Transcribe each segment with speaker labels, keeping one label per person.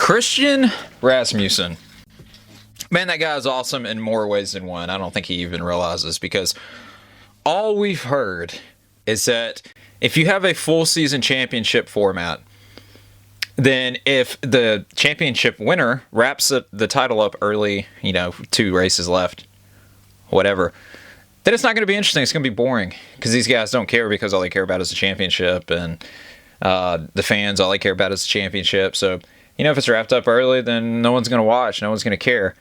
Speaker 1: Christian Rasmussen. Man, that guy is awesome in more ways than one. I don't think he even realizes, because all we've heard is that if you have a full season championship format, then if the championship winner wraps the title up early, 2 races left, whatever, then it's not going to be interesting. It's going to be boring, because these guys don't care, because all they care about is the championship, and the fans, all they care about is the championship. So, if it's wrapped up early, then no one's going to watch. No one's going to care.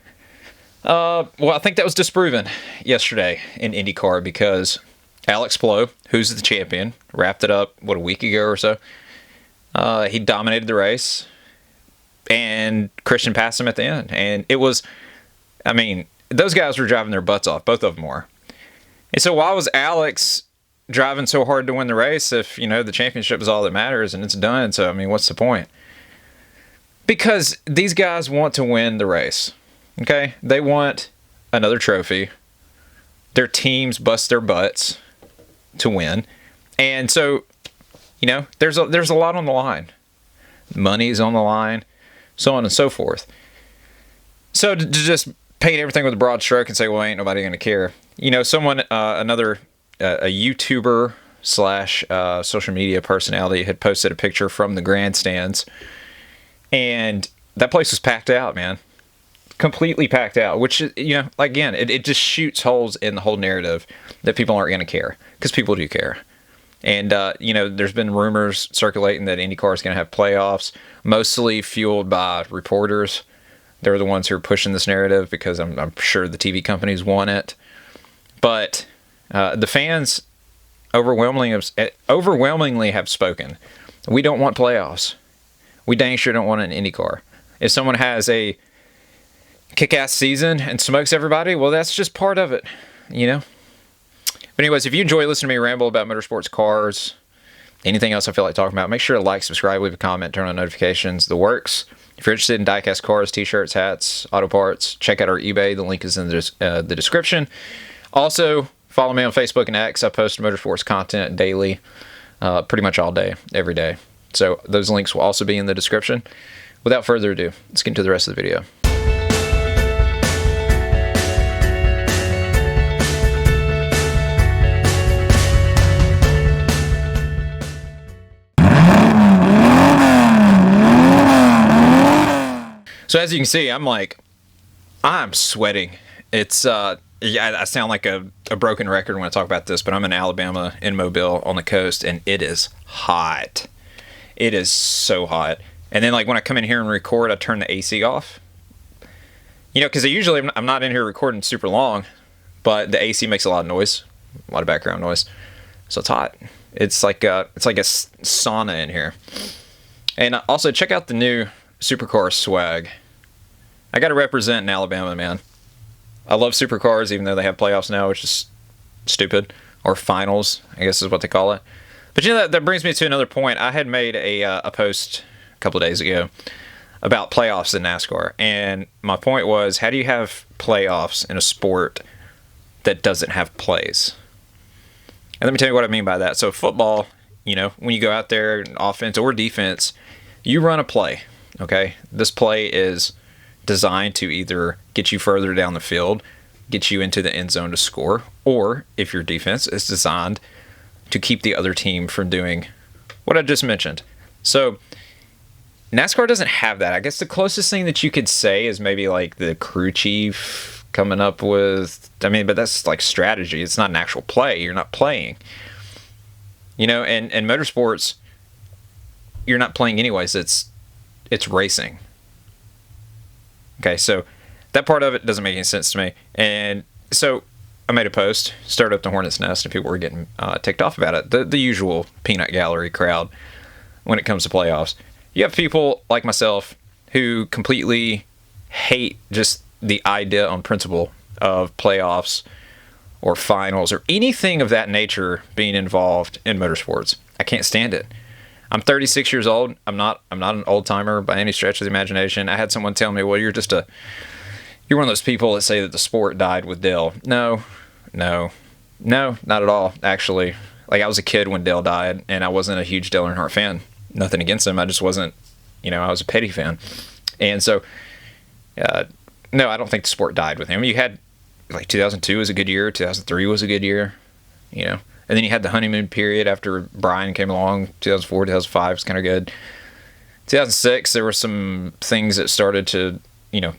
Speaker 1: Well, I think that was disproven yesterday in IndyCar, because Alex Palou, who's the champion, wrapped it up, a week ago or so. He dominated the race, and Christian passed him at the end. And it was, those guys were driving their butts off. Both of them were. And so why was Alex driving so hard to win the race if, the championship is all that matters and it's done? So, what's the point? Because these guys want to win the race. Okay? They want another trophy. Their teams bust their butts to win. And so, there's a lot on the line. Money's on the line, so on and so forth. So to just paint everything with a broad stroke and say, well, ain't nobody going to care. Someone, a YouTuber / social media personality had posted a picture from the grandstands, and that place was packed out, man. Completely packed out, which, again, it just shoots holes in the whole narrative that people aren't going to care, because people do care. And, there's been rumors circulating that IndyCar is going to have playoffs, mostly fueled by reporters. They're the ones who are pushing this narrative, because I'm sure the TV companies want it. But the fans overwhelmingly have spoken. We don't want playoffs. We dang sure don't want an IndyCar. If someone has a kick-ass season and smokes everybody, well, that's just part of it, But anyways, if you enjoy listening to me ramble about motorsports, cars, anything else I feel like talking about, make sure to like, subscribe, leave a comment, turn on notifications, the works. If you're interested in diecast cars, t-shirts, hats, auto parts, check out our eBay. The link is in the description. Also, follow me on Facebook and X. I post motorsports content daily, pretty much all day, every day. So those links will also be in the description. Without further ado, let's get into the rest of the video. So as you can see, I'm sweating. It's, I sound like a broken record when I talk about this, but I'm in Alabama, in Mobile, on the coast, and it is hot. It is so hot. And then, when I come in here and record, I turn the AC off. Because usually I'm not in here recording super long, but the AC makes a lot of noise, a lot of background noise. So it's hot. It's like a sauna in here. And also, check out the new supercar swag. I got to represent in Alabama, man. I love supercars, even though they have playoffs now, which is stupid. Or finals, I guess is what they call it. But that brings me to another point. I had made a post a couple of days ago about playoffs in NASCAR. And my point was, how do you have playoffs in a sport that doesn't have plays? And let me tell you what I mean by that. So football, when you go out there, offense or defense, you run a play, okay? This play is designed to either get you further down the field, get you into the end zone to score, or if your defense is designed to keep the other team from doing what I just mentioned. So NASCAR doesn't have that. I guess the closest thing that you could say is maybe the crew chief coming up with, but that's strategy. It's not an actual play. You're not playing. And motorsports, you're not playing anyways. It's racing. Okay, so that part of it doesn't make any sense to me. And so I made a post, started up the hornet's nest, and people were getting ticked off about it. The usual peanut gallery crowd when it comes to playoffs. You have people like myself who completely hate just the idea on principle of playoffs or finals or anything of that nature being involved in motorsports. I can't stand it. I'm 36 years old. I'm not an old timer by any stretch of the imagination. I had someone tell me, well, you're one of those people that say that the sport died with Dale. No, not at all, actually. I was a kid when Dale died, and I wasn't a huge Dale Earnhardt fan. Nothing against him. I just wasn't, I was a petty fan. And so, no, I don't think the sport died with him. You had, like, 2002 was a good year. 2003 was a good year, you know. And then you had the honeymoon period after Brian came along. 2004, 2005 was kind of good. 2006, there were some things that started to, you know,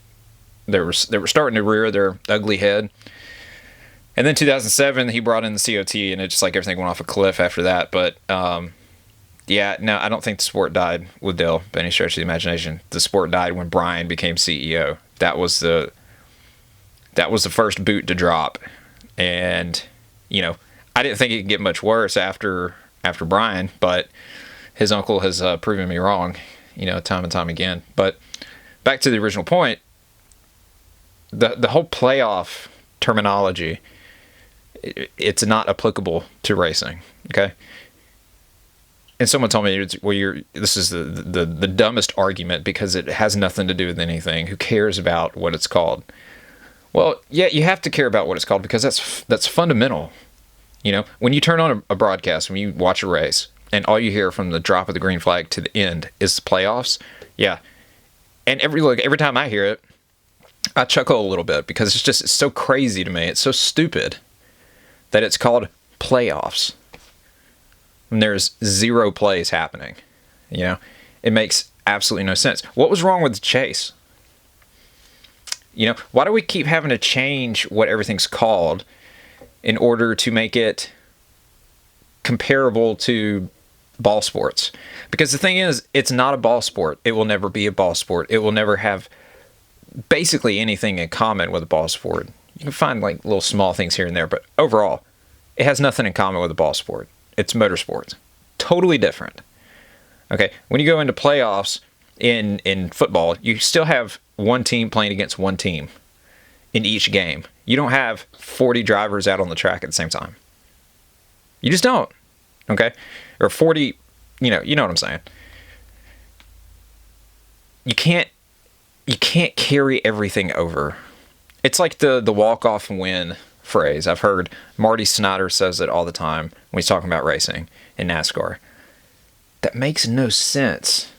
Speaker 1: they were starting to rear their ugly head. And then 2007, he brought in the COT, and it just, like, everything went off a cliff after that. But, yeah, no, I don't think the sport died with Dale by any stretch of the imagination. The sport died when Brian became CEO. That was the first boot to drop. And, you know, I didn't think it could get much worse after Brian, but his uncle has proven me wrong, you know, time and time again. But back to the original point, the whole playoff terminology, it's not applicable to racing, okay? And someone told me, this is the dumbest argument because it has nothing to do with anything. Who cares about what it's called? Well, yeah, you have to care about what it's called because that's fundamental. You know, when you turn on a broadcast, when you watch a race, and all you hear from the drop of the green flag to the end is the playoffs, yeah. And every time I hear it, I chuckle a little bit because it's so crazy to me. It's so stupid that it's called playoffs. And there's 0 plays happening. You know, it makes absolutely no sense. What was wrong with the chase? You know, why do we keep having to change what everything's called in order to make it comparable to ball sports? Because the thing is, it's not a ball sport. It will never be a ball sport. It will never have basically anything in common with a ball sport. You can find, like, little small things here and there, but overall, it has nothing in common with a ball sport. It's motorsports. Totally different. Okay, when you go into playoffs in football, you still have one team playing against one team in each game. You don't have 40 drivers out on the track at the same time. You just don't. Okay? Or 40, you know what I'm saying. You can't carry everything over. It's like the walk-off win phrase. I've heard Marty Snyder says it all the time when he's talking about racing in NASCAR. That makes no sense.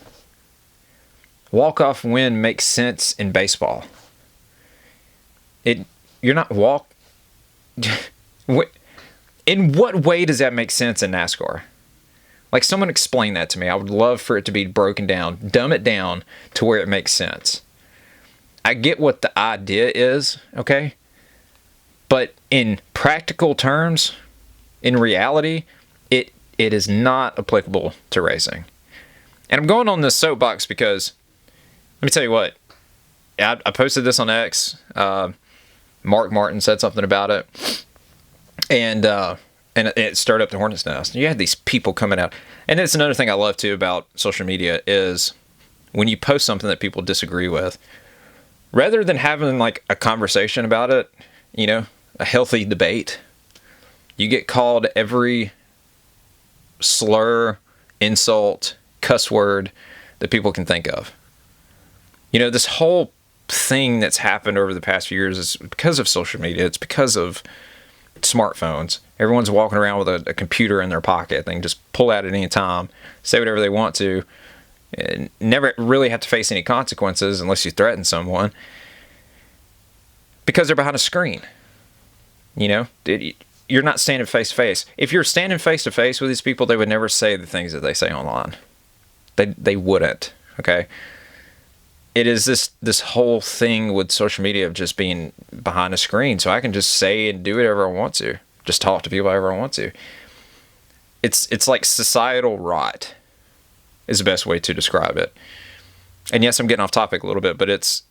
Speaker 1: Walk-off win makes sense in baseball. You're not walk. In what way does that make sense in NASCAR? Like, someone explain that to me. I would love for it to be broken down, dumb it down to where it makes sense. I get what the idea is, okay? But in practical terms, in reality, it is not applicable to racing. And I'm going on this soapbox because, let me tell you what, I posted this on X. Mark Martin said something about it. And it stirred up the hornet's nest. You had these people coming out. And it's another thing I love, too, about social media is when you post something that people disagree with, rather than having, like, a conversation about it, you know, a healthy debate, you get called every slur, insult, cuss word that people can think of. You know, this whole thing that's happened over the past few years is because of social media. It's because of smartphones. Everyone's walking around with a computer in their pocket. They can just pull out at any time, say whatever they want to, and never really have to face any consequences unless you threaten someone because they're behind a screen. You know, you're not standing face to face. If you're standing face to face with these people, they would never say the things that they say online. They wouldn't. Okay. It is this whole thing with social media of just being behind a screen, so I can just say and do whatever I want to, just talk to people however I want to. It's like societal rot is the best way to describe it. And yes, I'm getting off topic a little bit, but it's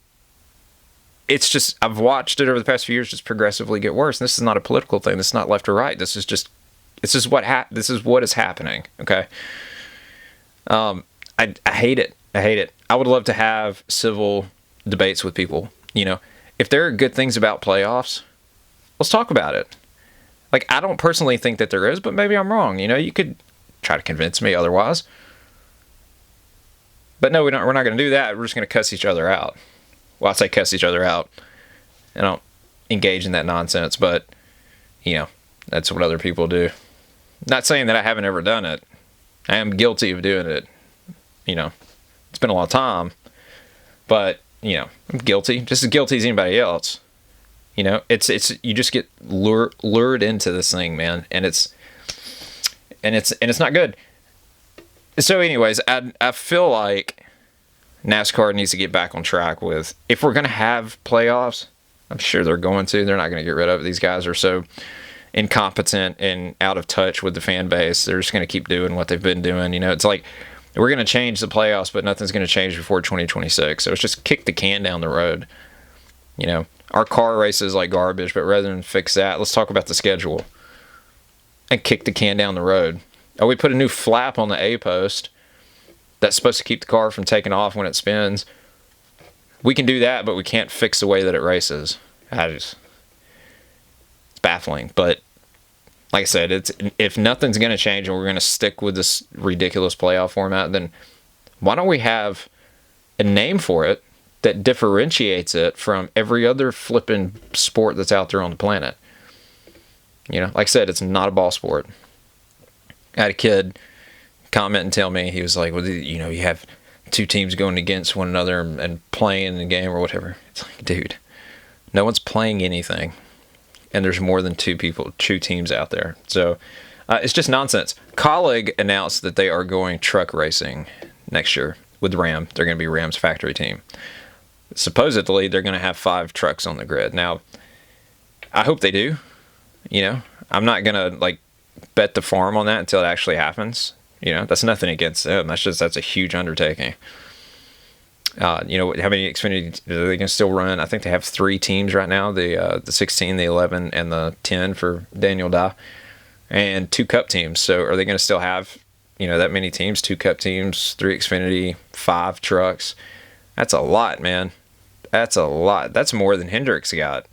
Speaker 1: just, I've watched it over the past few years just progressively get worse. And this is not a political thing. This is not left or right. This is what is happening. Okay. I hate it. I hate it. I would love to have civil debates with people. You know, if there are good things about playoffs, let's talk about it. Like, I don't personally think that there is, but maybe I'm wrong. You know, you could try to convince me otherwise. But no, we're not going to do that. We're just going to cuss each other out. Well, I say cuss each other out. I don't engage in that nonsense, but, you know, that's what other people do. Not saying that I haven't ever done it. I am guilty of doing it. You know, it's been a long time, But, I'm guilty, just as guilty as anybody else. It's you just get lured into this thing, man, and it's not good. So, anyways, I feel like NASCAR needs to get back on track with, if we're gonna have playoffs. I'm sure they're going to. They're not going to get rid of it. These guys are so incompetent and out of touch with the fan base. They're just going to keep doing what they've been doing. It's like, we're going to change the playoffs, but nothing's going to change before 2026. So it's just kick the can down the road. Our car race is like garbage, but rather than fix that, let's talk about the schedule and kick the can down the road. Oh, we put a new flap on the A post that's supposed to keep the car from taking off when it spins. We can do that, but we can't fix the way that it races. It's baffling. But like I said, if nothing's going to change and we're going to stick with this ridiculous playoff format, then why don't we have a name for it that differentiates it from every other flipping sport that's out there on the planet? Like I said, it's not a ball sport. I had a kid comment and tell me, he was like, well, you have two teams going against one another and playing the game or whatever. It's like, dude, no one's playing anything, and there's more than two teams out there. So it's just nonsense. Colleague announced that they are going truck racing next year with Ram. They're going to be Ram's factory team. Supposedly, they're going to have 5 trucks on the grid. Now, I hope they do. I'm not going to bet the farm on that until it actually happens. That's nothing against them. That's a huge undertaking. How many Xfinity are they going to still run? I think they have 3 teams right now: the 16, the 11, and the 10 for Daniel Dye, and 2 Cup teams. So are they going to still have that many teams? 2 Cup teams, 3 Xfinity, 5 trucks. That's a lot, man. That's a lot. That's more than Hendricks got.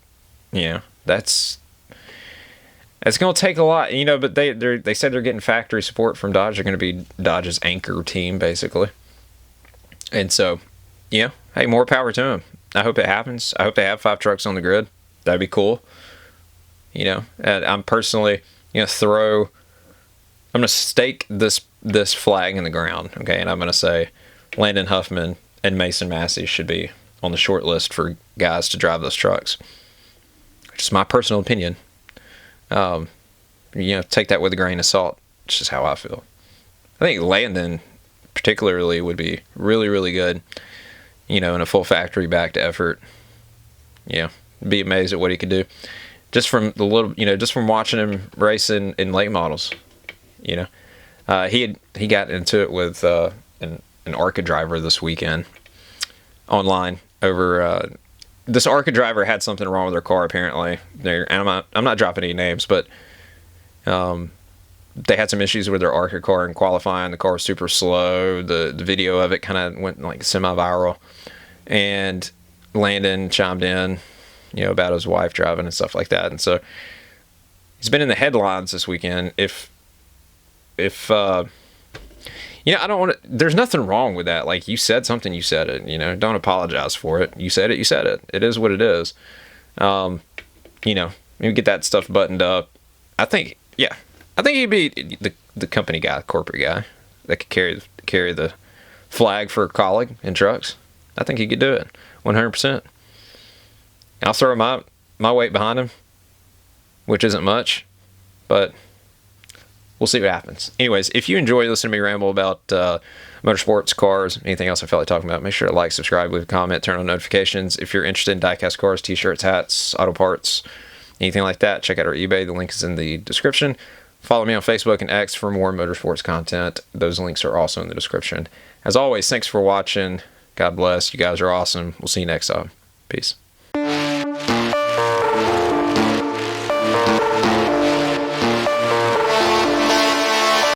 Speaker 1: It's going to take a lot, but they said they're getting factory support from Dodge. They're going to be Dodge's anchor team, basically. And so, hey, more power to them. I hope it happens. I hope they have 5 trucks on the grid. That'd be cool. And I'm personally, I'm going to stake this flag in the ground, okay? And I'm going to say Landon Huffman and Mason Massey should be on the short list for guys to drive those trucks. Just my personal opinion. Take that with a grain of salt. It's just how I feel. I think Landon particularly would be really, really good, in a full factory backed effort. Be amazed at what he could do. Just from just from watching him race in late models. He got into it with an ARCA driver this weekend online over this ARCA driver had something wrong with their car, apparently. And I'm not dropping any names, but they had some issues with their ARCA car in qualifying. The car was super slow. The video of it kind of went semi-viral. And Landon chimed in, about his wife driving and stuff like that. And so he's been in the headlines this weekend. I don't want to. There's nothing wrong with that. Like, you said something, you said it. Don't apologize for it. You said it, you said it. It is what it is. Maybe get that stuff buttoned up. I think he'd be the company guy, corporate guy that could carry the flag for a colleague in trucks. I think he could do it 100%. I'll throw my weight behind him, which isn't much, but we'll see what happens. Anyways, if you enjoy listening to me ramble about motorsports, cars, anything else I felt like talking about, make sure to like, subscribe, leave a comment, turn on notifications. If you're interested in diecast cars, t-shirts, hats, auto parts, anything like that, check out our eBay. The link is in the description. Follow me on Facebook and X for more motorsports content. Those links are also in the description. As always, thanks for watching. God bless. You guys are awesome. We'll see you next time. Peace.